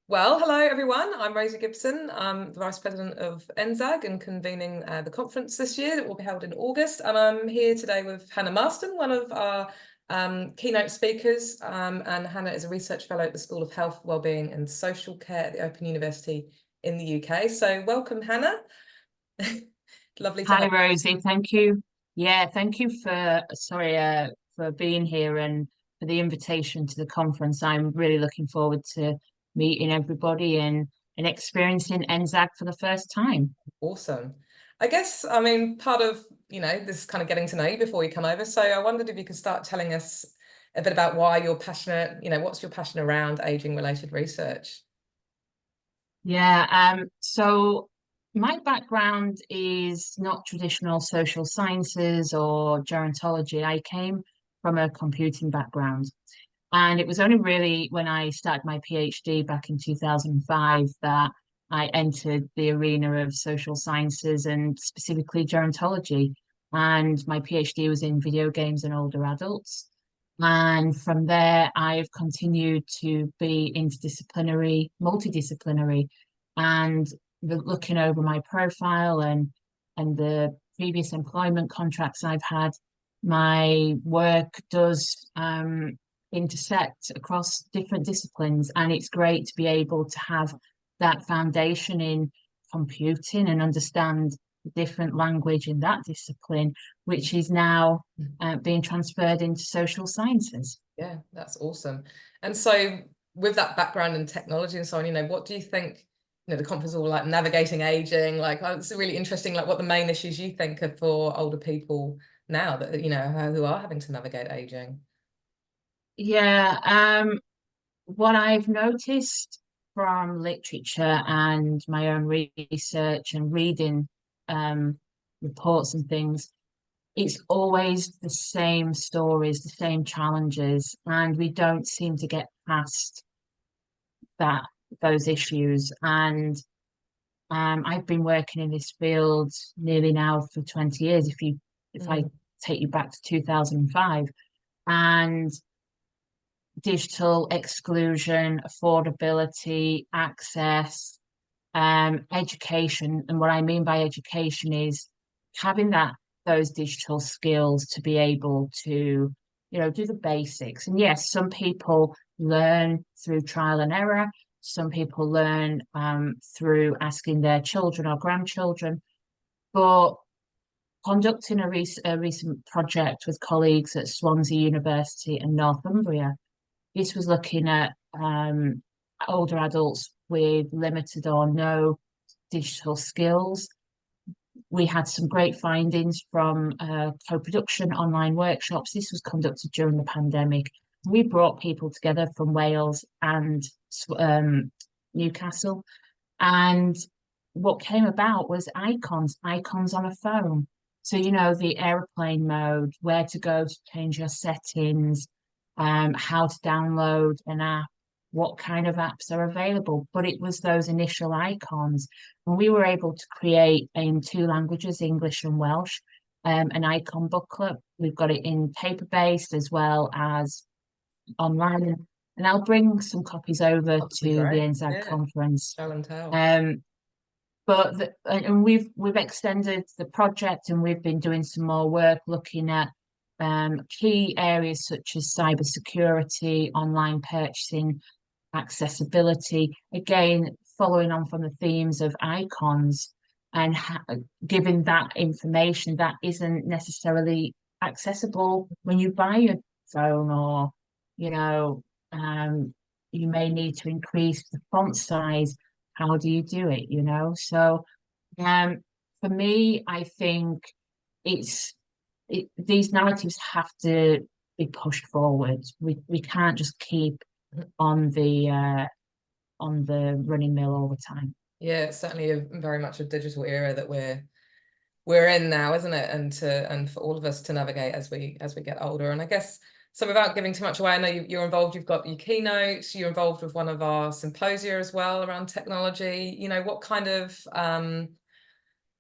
Well, hello everyone. I'm Rosie Gibson. I'm the Vice President of NZAG and convening the conference this year that will be held in August. And I'm here today with Hannah Marston, one of our keynote speakers. And Hannah is a research fellow at the School of Health, Wellbeing and Social Care at the Open University in the UK. So welcome, Hannah. Lovely to Hi, have Rosie. Thank you. Yeah, thank you for being here and for the invitation to the conference. I'm really looking forward to meeting everybody and experiencing NZAG for the first time. Awesome. I guess, I mean, part of, this is kind of getting to know you before you come over. So I wondered if you could start telling us a bit about why you're passionate, what's your passion around aging related research? So my background is not traditional social sciences or gerontology. I came from a computing background. And it was only really when I started my PhD back in 2005 that I entered the arena of social sciences and specifically gerontology. And my PhD was in video games and older adults. And from there, I've continued to be interdisciplinary, multidisciplinary, and looking over my profile and the previous employment contracts I've had, my work does intersect across different disciplines, and it's great to be able to have that foundation in computing and understand different language in that discipline, which is now being transferred into social sciences. Yeah, that's awesome. And so with that background in technology and so on, what do you think, the conference all like navigating aging, like it's really interesting, like what the main issues you think are for older people now that, who are having to navigate aging? Yeah, what I've noticed from literature and my own research and reading reports and things, it's always the same stories, the same challenges, and we don't seem to get past that those issues. And I've been working in this field nearly now for 20 years. If I take you back to 2005, and digital exclusion, affordability, access, education. And what I mean by education is having those digital skills to be able to, do the basics. And yes, some people learn through trial and error. Some people learn through asking their children or grandchildren. But conducting a recent project with colleagues at Swansea University and Northumbria, this was looking at older adults with limited or no digital skills. We had some great findings from co-production online workshops. This was conducted during the pandemic. We brought people together from Wales and Newcastle. And what came about was icons on a phone. So, the airplane mode, where to go to change your settings, how to download an app, what kind of apps are available. But it was those initial icons. And we were able to create in two languages, English and Welsh, an icon booklet. We've got it in paper-based as well as online. And I'll bring some copies over to the NZAG conference. Show and tell. And we've extended the project, and we've been doing some more work looking at key areas such as cybersecurity, online purchasing, accessibility. Again, following on from the themes of icons and giving that information that isn't necessarily accessible when you buy a phone, or you may need to increase the font size. How do you do it? So for me, I think these narratives have to be pushed forward. We can't just keep on the running mill all the time. Yeah, it's certainly very much a digital era that we're in now, isn't it? And for all of us to navigate as we get older. And I guess, so without giving too much away, I know you're involved, you've got your keynotes, you're involved with one of our symposia as well around technology. What kind of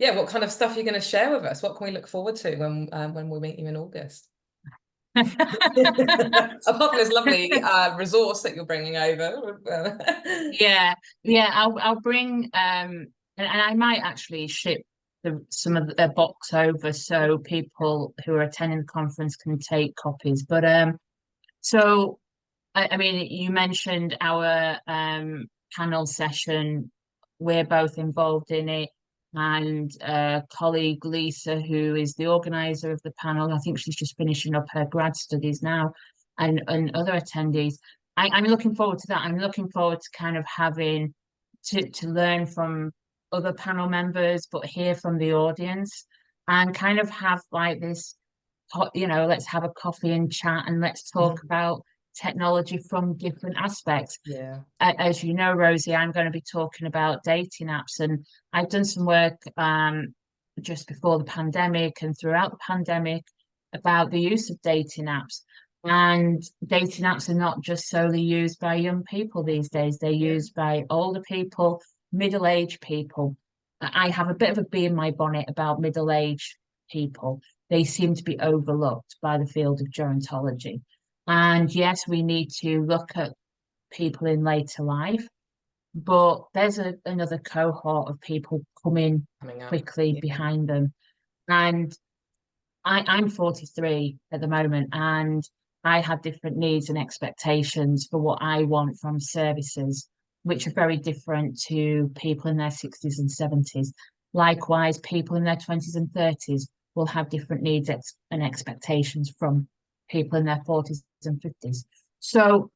what kind of stuff you're going to share with us? What can we look forward to when we meet you in August? Apart from this lovely resource that you're bringing over. Yeah, yeah, I'll bring and I might actually ship some of the box over so people who are attending the conference can take copies. But so I mean, you mentioned our panel session. We're both involved in it, and colleague Lisa, who is the organizer of the panel, I think she's just finishing up her grad studies now, and other attendees. I'm looking forward to that. I'm looking forward to kind of having to learn from other panel members, but hear from the audience, and kind of have like this, let's have a coffee and chat, and let's talk about technology from different aspects. Yeah. As you know, Rosie, I'm going to be talking about dating apps, and I've done some work just before the pandemic and throughout the pandemic about the use of dating apps. And dating apps are not just solely used by young people these days, they're used by older people, middle-aged people. I have a bit of a bee in my bonnet about middle-aged people. They seem to be overlooked by the field of gerontology. And yes, we need to look at people in later life, but there's another cohort of people coming quickly behind them. And I'm 43 at the moment, and I have different needs and expectations for what I want from services, which are very different to people in their 60s and 70s. Likewise, people in their 20s and 30s will have different needs and expectations from people in their 40s and 50s. So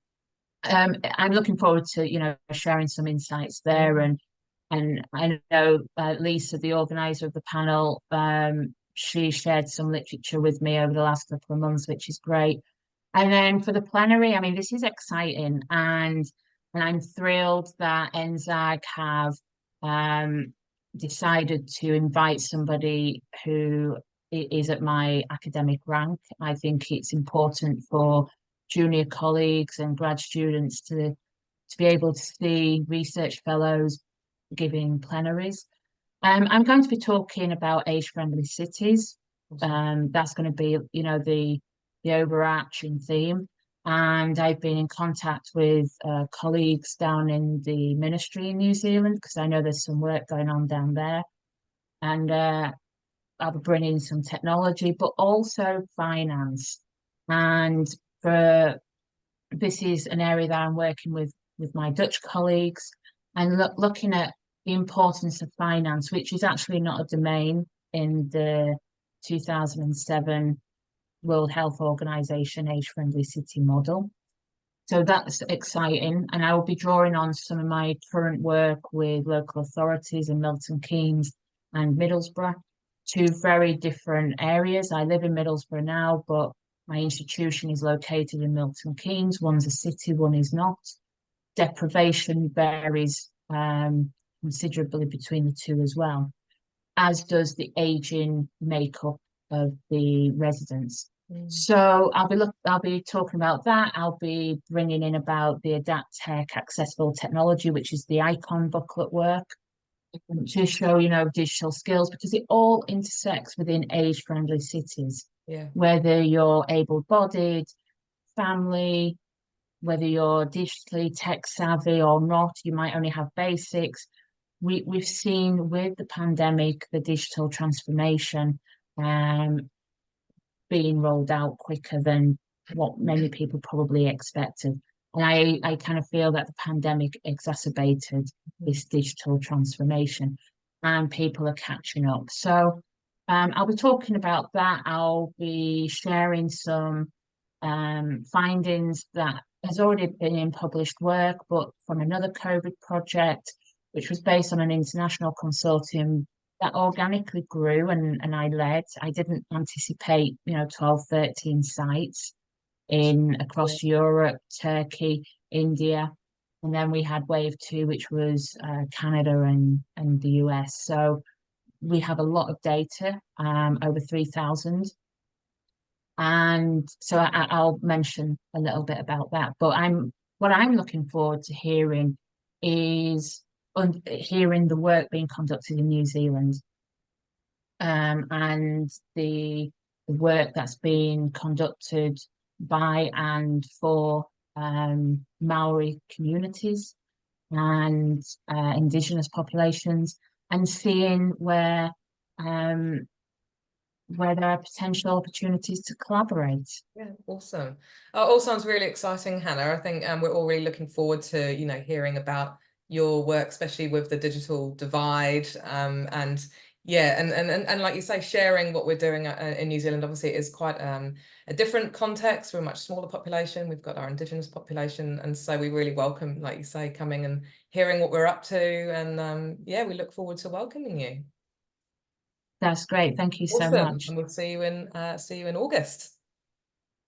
I'm looking forward to, sharing some insights there. And I know Lisa, the organizer of the panel, she shared some literature with me over the last couple of months, which is great. And then for the plenary, I mean, this is exciting, and I'm thrilled that NZAG have decided to invite somebody who is at my academic rank. I think it's important for junior colleagues and grad students to be able to see research fellows giving plenaries. I'm going to be talking about age-friendly cities. That's going to be, the overarching theme. And I've been in contact with colleagues down in the ministry in New Zealand, because I know there's some work going on down there. And I'll be bringing some technology, but also finance. And this is an area that I'm working with my Dutch colleagues, and looking at the importance of finance, which is actually not a domain in the 2007 World Health Organization age-friendly city model. So that's exciting. And I will be drawing on some of my current work with local authorities in Milton Keynes and Middlesbrough, two very different areas. I live in Middlesbrough now, but my institution is located in Milton Keynes. One's a city, one is not. Deprivation varies considerably between the two as well, as does the aging makeup of the residents. So I'll be talking about that. I'll be bringing in about the Adapt Tech Accessible Technology, which is the icon booklet work, to show, digital skills, because it all intersects within age-friendly cities. Yeah. Whether you're able-bodied, family, whether you're digitally tech savvy or not, you might only have basics. We've seen with the pandemic, the digital transformation being rolled out quicker than what many people probably expected. And I kind of feel that the pandemic exacerbated this digital transformation, and people are catching up. So I'll be talking about that. I'll be sharing some findings that has already been in published work, but from another COVID project, which was based on an international consortium that organically grew, and I led. I didn't anticipate, 12, 13 sites across Europe, Turkey, India. And then we had wave 2, which was Canada and the US. So we have a lot of data, over 3,000. And so I'll mention a little bit about that. But what I'm looking forward to hearing is hearing the work being conducted in New Zealand, and the work that's being conducted by and for Maori communities and Indigenous populations, and seeing where there are potential opportunities to collaborate. Yeah, awesome. All sounds really exciting, Hannah. I think we're all really looking forward to, hearing about your work, especially with the digital divide. And yeah, and like you say, sharing what we're doing in New Zealand. Obviously, it is quite a different context. We're a much smaller population. We've got our Indigenous population, and so we really welcome, like you say, coming and hearing what we're up to. And yeah, we look forward to welcoming you. That's great. Thank you so Awesome, much. and we'll see you in August.